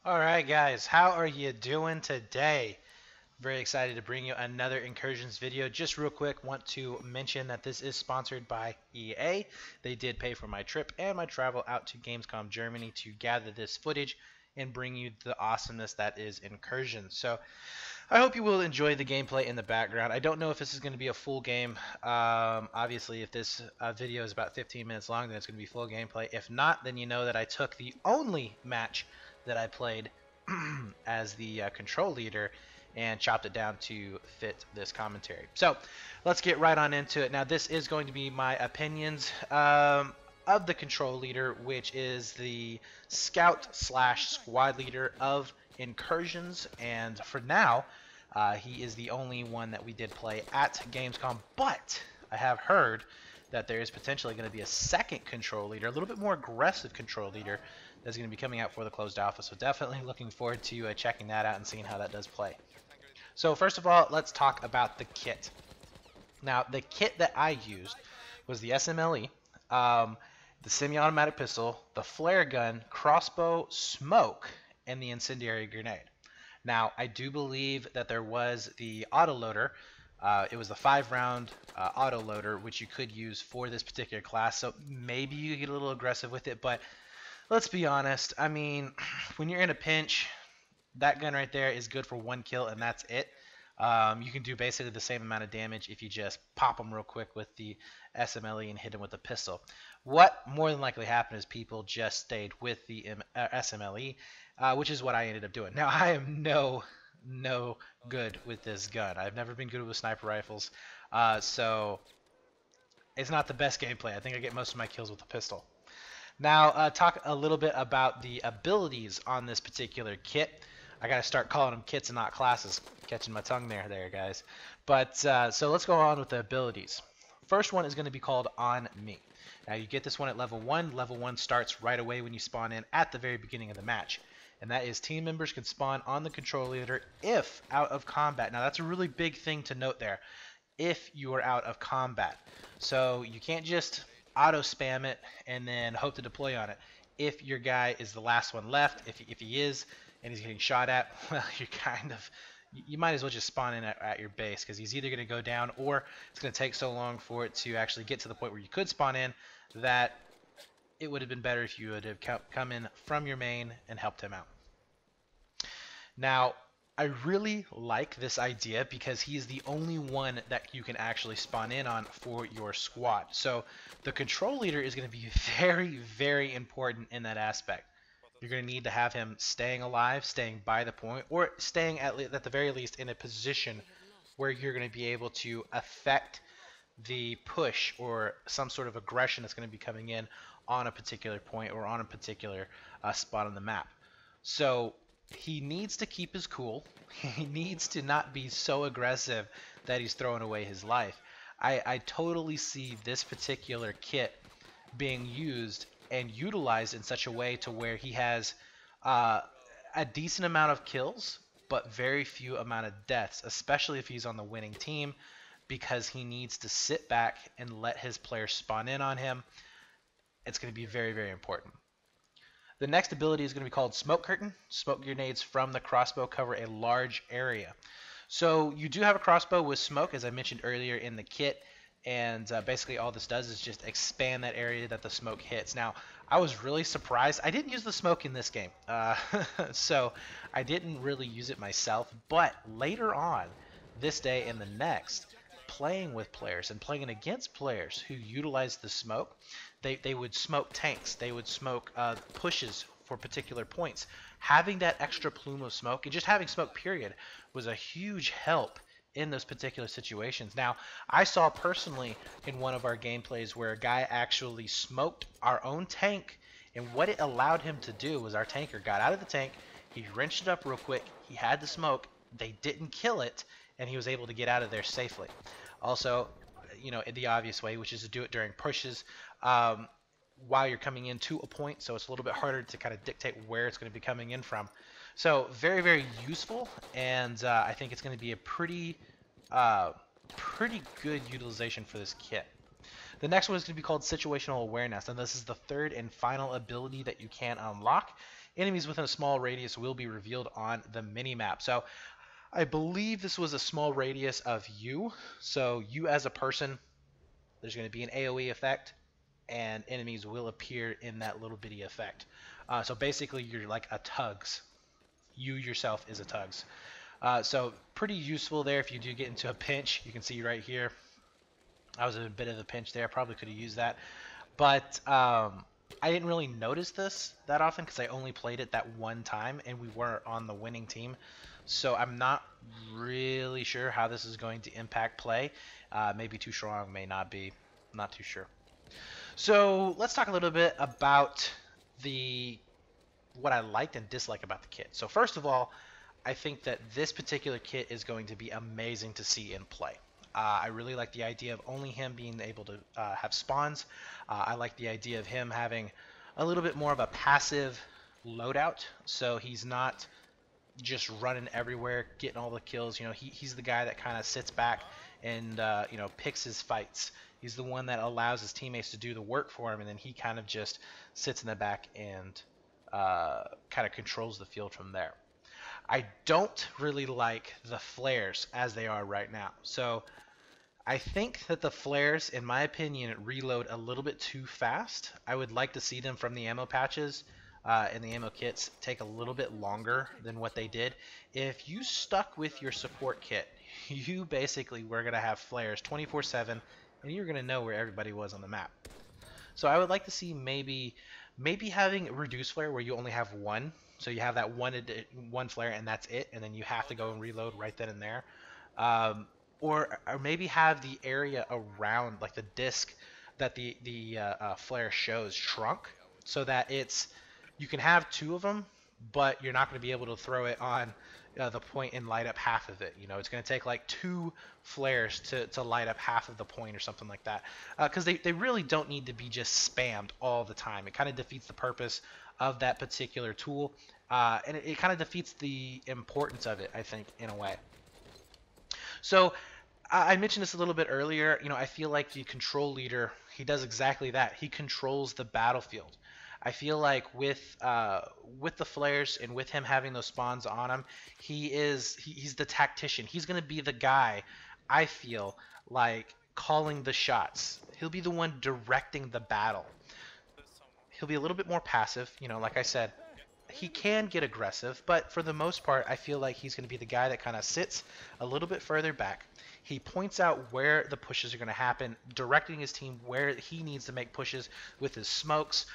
Alright guys, how are you doing today? Very excited to bring you another Incursions video. Just real quick, want to mention that this is sponsored by EA. They did pay for my trip and my travel out to Gamescom Germany to gather this footage and bring you the awesomeness that is Incursions. So I hope you will enjoy the gameplay in the background. I don't know if this is going to be a full game. Obviously, if this video is about 15 minutes long, then it's going to be full gameplay. If not, then you know that I took the only match that I played as the control leader and chopped it down to fit this commentary. So let's get right on into it. Now, this is going to be my opinions of the control leader, which is the scout slash squad leader of Incursions, and for now he is the only one that we did play at Gamescom, but I have heard that there is potentially going to be a second control leader, a little bit more aggressive control leader that's going to be coming out for the closed alpha, so definitely looking forward to checking that out and seeing how that does play. So first of all, let's talk about the kit. Now, the kit that I used was the SMLE, the semi-automatic pistol, the flare gun, crossbow, smoke, and the incendiary grenade. Now, I do believe that there was the autoloader. It was the 5-round autoloader, which you could use for this particular class, so maybe you could get a little aggressive with it, but let's be honest. I mean, when you're in a pinch, that gun right there is good for 1 kill, and that's it. You can do basically the same amount of damage if you just pop them real quick with the SMLE and hit them with the pistol. What more than likely happened is people just stayed with the SMLE, which is what I ended up doing. Now, I am no good with this gun. I've never been good with sniper rifles, so it's not the best gameplay. I think I get most of my kills with the pistol. Now, talk a little bit about the abilities on this particular kit. I gotta start calling them kits and not classes. Catching my tongue there, guys. But so let's go on with the abilities. First one is going to be called On Me. Now you get this one at level 1. Level 1 starts right away when you spawn in at the very beginning of the match. And that is team members can spawn on the control leader if out of combat. Now that's a really big thing to note there. If you are out of combat. So you can't just auto spam it and then hope to deploy on it. If your guy is the last one left, if he is, and he's getting shot at, well, you might as well just spawn in at your base, because he's either going to go down or it's going to take so long for it to actually get to the point where you could spawn in that it would have been better if you would have come in from your main and helped him out. Now, I really like this idea because he's the only one that you can actually spawn in on for your squad. So the control leader is going to be very, very important in that aspect. You're going to need to have him staying alive, staying by the point, or staying at the very least in a position where you're going to be able to affect the push or some sort of aggression that's going to be coming in on a particular point or on a particular spot on the map. So he needs to keep his cool. He needs to not be so aggressive that he's throwing away his life. I totally see this particular kit being used and utilized in such a way to where he has a decent amount of kills but very few amount of deaths, especially if he's on the winning team, because he needs to sit back and let his players spawn in on him. It's going to be very, very important. The next ability is going to be called Smoke Curtain. Smoke grenades from the crossbow cover a large area. So you do have a crossbow with smoke, as I mentioned earlier in the kit, and basically all this does is just expand that area that the smoke hits. Now, I was really surprised. I didn't use the smoke in this game, so I didn't really use it myself, but later on, this day and the next, playing with players and playing against players who utilize the smoke, they would smoke tanks, they would smoke pushes for particular points. Having that extra plume of smoke, and just having smoke period, was a huge help in those particular situations. Now, I saw personally in one of our gameplays where a guy actually smoked our own tank, and what it allowed him to do was our tanker got out of the tank, he wrenched it up real quick, he had the smoke, they didn't kill it, and he was able to get out of there safely. Also, you know, in the obvious way, which is to do it during pushes while you're coming in to a point, so it's a little bit harder to kind of dictate where it's going to be coming in from. So very, very useful, and I think it's going to be a pretty good utilization for this kit. The next one is going to be called Situational Awareness, and this is the third and final ability that you can unlock. enemies within a small radius will be revealed on the mini-map. So I believe this was a small radius of you. So you as a person, there's going to be an AoE effect, and enemies will appear in that little bitty effect. So basically, you're like a Tugs. You yourself is a Tugs. So pretty useful there if you do get into a pinch. You can see right here, I was in a bit of a pinch there. Probably could have used that. But I didn't really notice this that often because I only played it that one time, and we weren't on the winning team. So I'm not really sure how this is going to impact play. Maybe too strong, may not be. I'm not too sure. So let's talk a little bit about what I liked and disliked about the kit. So first of all, I think that this particular kit is going to be amazing to see in play. I really like the idea of only him being able to have spawns. I like the idea of him having a little bit more of a passive loadout, so he's not just running everywhere, getting all the kills. You know, he's the guy that kind of sits back and you know, picks his fights. He's the one that allows his teammates to do the work for him, and then he kind of just sits in the back and kind of controls the field from there. I don't really like the flares as they are right now. So I think that the flares, in my opinion, reload a little bit too fast. I would like to see them from the ammo patches and the ammo kits take a little bit longer than what they did. If you stuck with your support kit, you basically were going to have flares 24/7, and you're going to know where everybody was on the map. So I would like to see maybe having reduced flare where you only have one. So you have that one flare and that's it, and then you have to go and reload right then and there. Or maybe have the area around, like the disc that the flare shows, shrunk, so that you can have two of them, but you're not going to be able to throw it on the point and light up half of it. You know, it's going to take like 2 flares to light up half of the point or something like that, because they really don't need to be just spammed all the time. It kind of defeats the purpose of that particular tool, and it kind of defeats the importance of it, I think, in a way. So I mentioned this a little bit earlier. You know, I feel like the control leader, he does exactly that. He controls the battlefield. I feel like with the flares and with him having those spawns on him, he's the tactician. He's going to be the guy, I feel like, calling the shots. He'll be the one directing the battle. He'll be a little bit more passive, you know, like I said. He can get aggressive, but for the most part, I feel like he's going to be the guy that kind of sits a little bit further back. He points out where the pushes are going to happen, directing his team where he needs to make pushes with his smokes,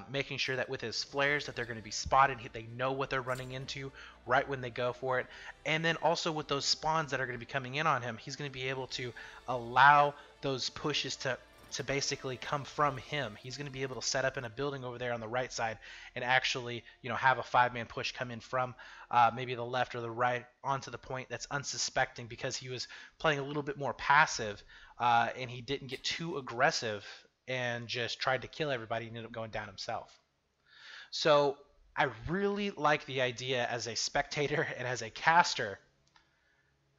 making sure that with his flares that they're going to be spotted. They know what they're running into right when they go for it. And then also with those spawns that are going to be coming in on him, he's going to be able to allow those pushes to basically come from him. He's going to be able to set up in a building over there on the right side and actually, you know, have a 5-man push come in from maybe the left or the right onto the point that's unsuspecting, because he was playing a little bit more passive and he didn't get too aggressive and just tried to kill everybody and ended up going down himself. So I really like the idea as a spectator and as a caster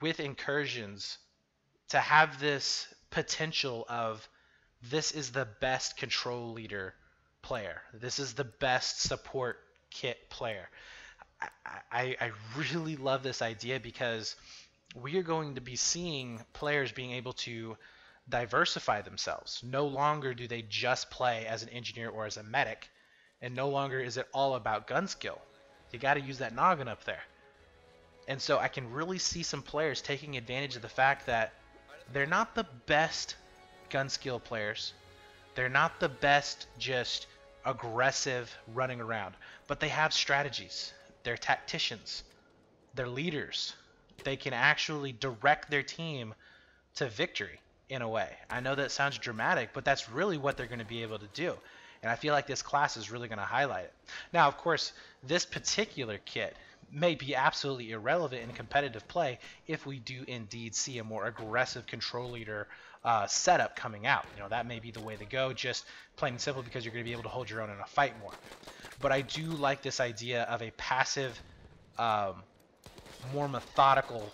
with Incursions to have this potential of, this is the best control leader player. This is the best support kit player. I really love this idea, because we are going to be seeing players being able to diversify themselves. No longer do they just play as an engineer or as a medic, and no longer is it all about gun skill. You got to use that noggin up there. And so I can really see some players taking advantage of the fact that they're not the best gun skill players. They're not the best just aggressive running around, but they have strategies. They're tacticians. They're leaders. They can actually direct their team to victory in a way. I know that sounds dramatic, but that's really what they're going to be able to do. And I feel like this class is really going to highlight it. Now, of course, this particular kit may be absolutely irrelevant in competitive play if we do indeed see a more aggressive control leader setup coming out. You know, that may be the way to go, just plain and simple, because you're going to be able to hold your own in a fight more. But I do like this idea of a passive, more methodical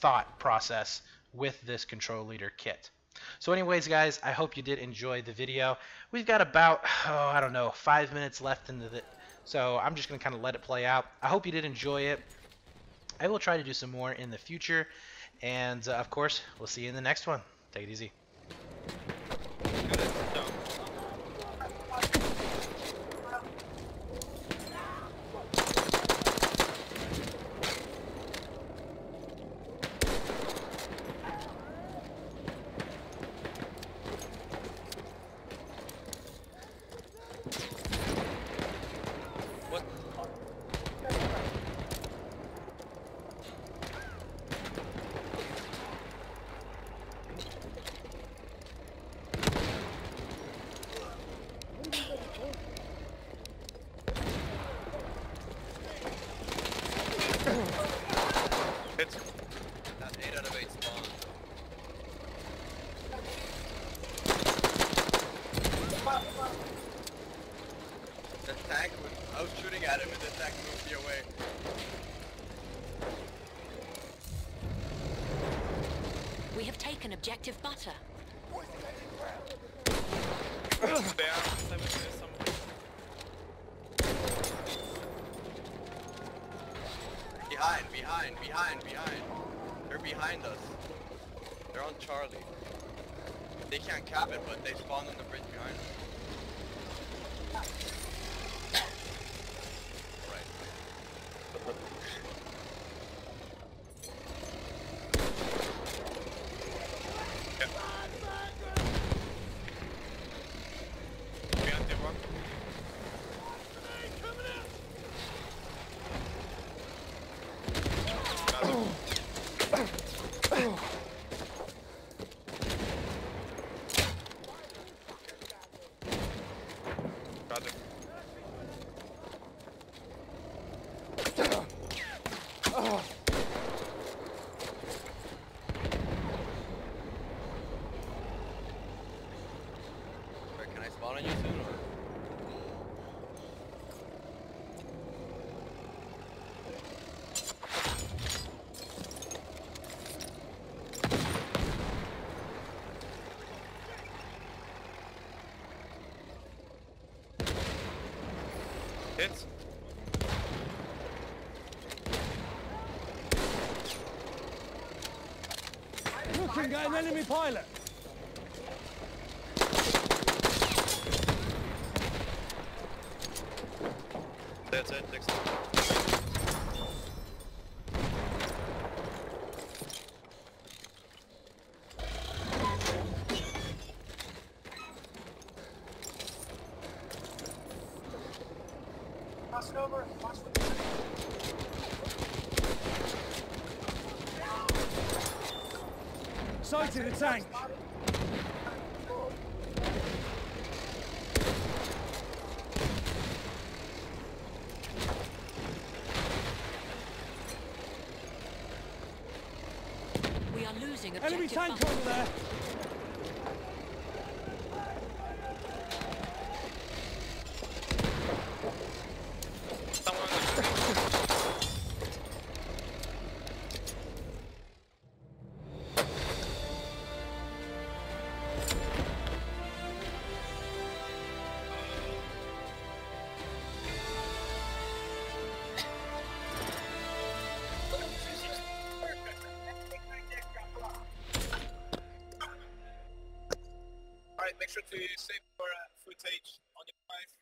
thought process with this control leader kit. So anyways, guys, I hope you did enjoy the video. We've got about, I don't know, 5 minutes left into So I'm just going to kind of let it play out. I hope you did enjoy it. I will try to do some more in the future. And of course, we'll see you in the next one. Take it easy. That's 8 out of 8 spawns. The tank was, I was shooting at him and the tank moved me away. We have taken objective butter. Behind. They're behind us. They're on Charlie. They can't cap it, but they spawned on the bridge behind us. Right. Can I spawn on you soon or? Hits. Looking at an enemy pilot. That's it, next time. Over. Sighted a tank. We are losing objective Enemy tank butter. over there. Alright, make sure to save your footage on your device.